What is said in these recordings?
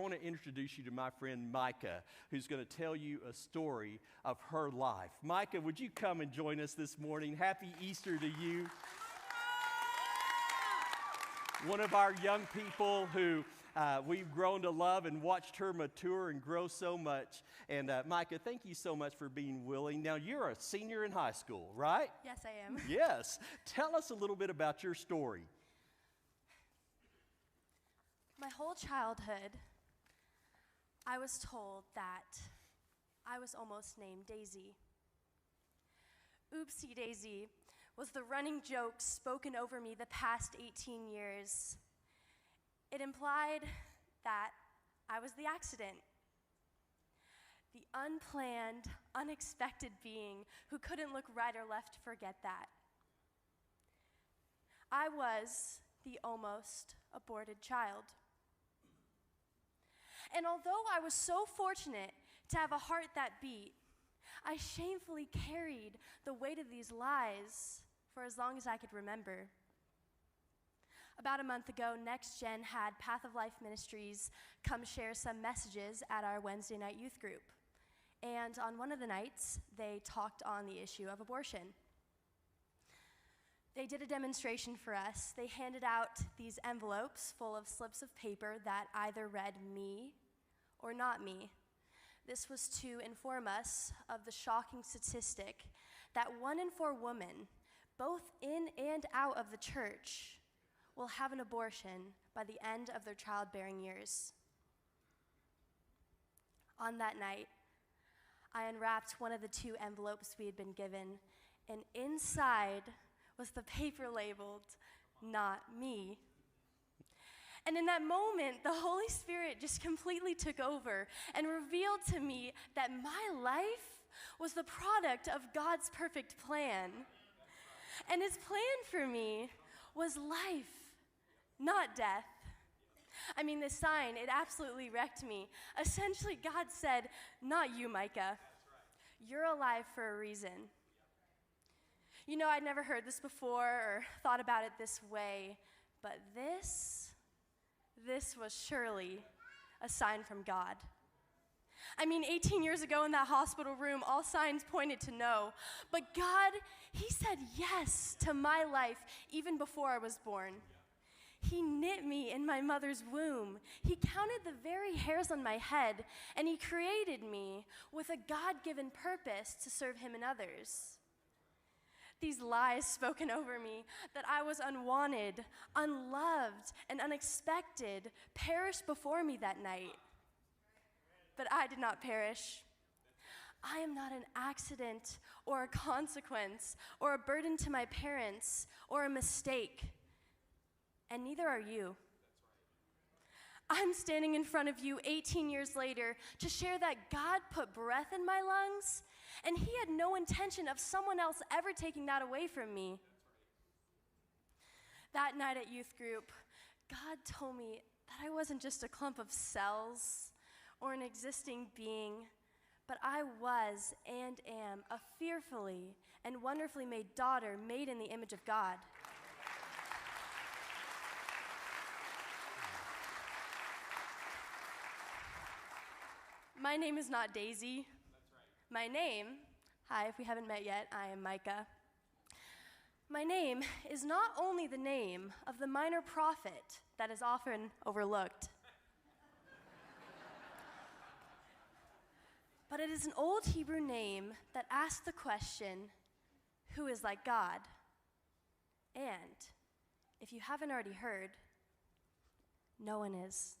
want to introduce you to my friend Micah, who's going to tell you a story of her life. Micah, would you come and join us this morning? Happy Easter to you. One of our young people who we've grown to love and watched her mature and grow so much. And Micah, thank you so much for being willing. Now, you're a senior in high school, right? Yes, I am. Yes. Tell us a little bit about your story. My whole childhood, I was told that I was almost named Daisy. Oopsie Daisy was the running joke spoken over me the past 18 years. It implied that I was the accident, the unplanned, unexpected being who couldn't look right or left to forget that. I was the almost aborted child. And although I was so fortunate to have a heart that beat, I shamefully carried the weight of these lies for as long as I could remember. About a month ago, Next Gen had Path of Life Ministries come share some messages at our Wednesday night youth group. And on one of the nights, they talked on the issue of abortion. They did a demonstration for us. They handed out these envelopes full of slips of paper that either read me or not me. This was to inform us of the shocking statistic that 1 in 4 women, both in and out of the church, will have an abortion by the end of their childbearing years. On that night, I unwrapped one of the 2 envelopes we had been given, and inside was the paper labeled, "Not me." And in that moment, the Holy Spirit just completely took over and revealed to me that my life was the product of God's perfect plan. And his plan for me was life, not death. I mean, this sign, it absolutely wrecked me. Essentially, God said, "Not you, Micah. You're alive for a reason." You know, I'd never heard this before or thought about it this way, but this was surely a sign from God. I mean, 18 years ago in that hospital room, all signs pointed to no. But God, he said yes to my life even before I was born. He knit me in my mother's womb. He counted the very hairs on my head, and he created me with a God-given purpose to serve him and others. These lies spoken over me that I was unwanted, unloved, and unexpected perished before me that night. But I did not perish. I am not an accident or a consequence or a burden to my parents or a mistake. And neither are you. I'm standing in front of you 18 years later to share that God put breath in my lungs, and he had no intention of someone else ever taking that away from me. That night at youth group, God told me that I wasn't just a clump of cells or an existing being, but I was and am a fearfully and wonderfully made daughter made in the image of God. My name is not Daisy. That's right. My name, hi, if we haven't met yet, I am Micah. My name is not only the name of the minor prophet that is often overlooked, but it is an old Hebrew name that asks the question, who is like God? And if you haven't already heard, no one is.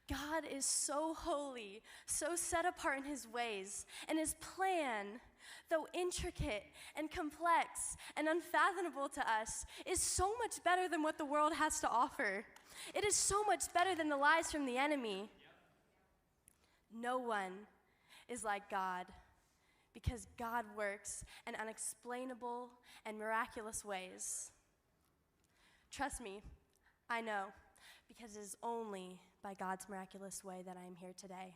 God is so holy, so set apart in his ways, and his plan, though intricate and complex and unfathomable to us, is so much better than what the world has to offer. It is so much better than the lies from the enemy. No one is like God, because God works in unexplainable and miraculous ways. Trust me, I know, because it is only by God's miraculous way that I am here today.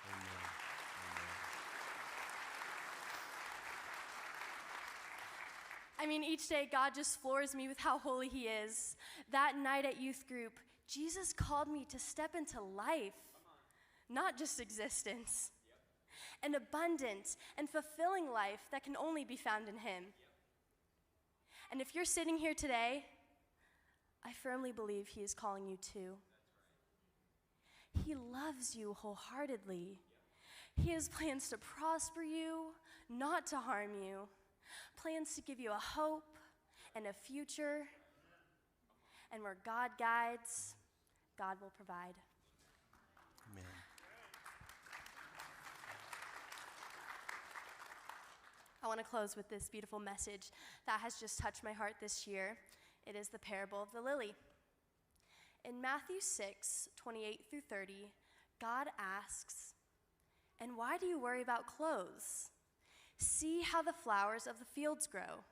Amen. I mean, each day God just floors me with how holy he is. That night at youth group Jesus called me to step into life, not just existence. An abundant and fulfilling life that can only be found in him. And if you're sitting here today, I firmly believe he is calling you too. He loves you wholeheartedly. He has plans to prosper you, not to harm you. Plans to give you a hope and a future. And where God guides, God will provide. Amen. I want to close with this beautiful message that has just touched my heart this year. It is the parable of the lily. In Matthew 6:28-30, God asks, "And why do you worry about clothes? See how the flowers of the fields grow.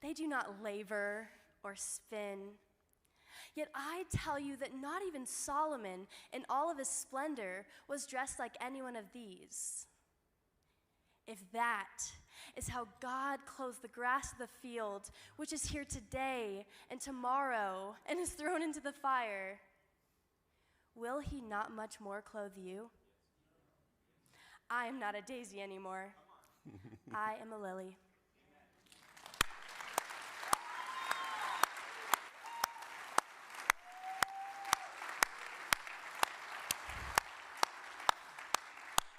They do not labor or spin. Yet I tell you that not even Solomon in all of his splendor was dressed like any one of these. If that is how God clothes the grass of the field, which is here today and tomorrow and is thrown into the fire, will he not much more clothe you? I am not a daisy anymore. I am a lily."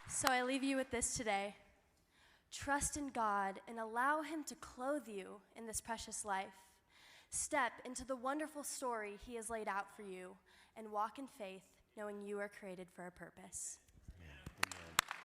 So I leave you with this today. Trust in God and allow him to clothe you in this precious life. Step into the wonderful story he has laid out for you and walk in faith, knowing you are created for a purpose.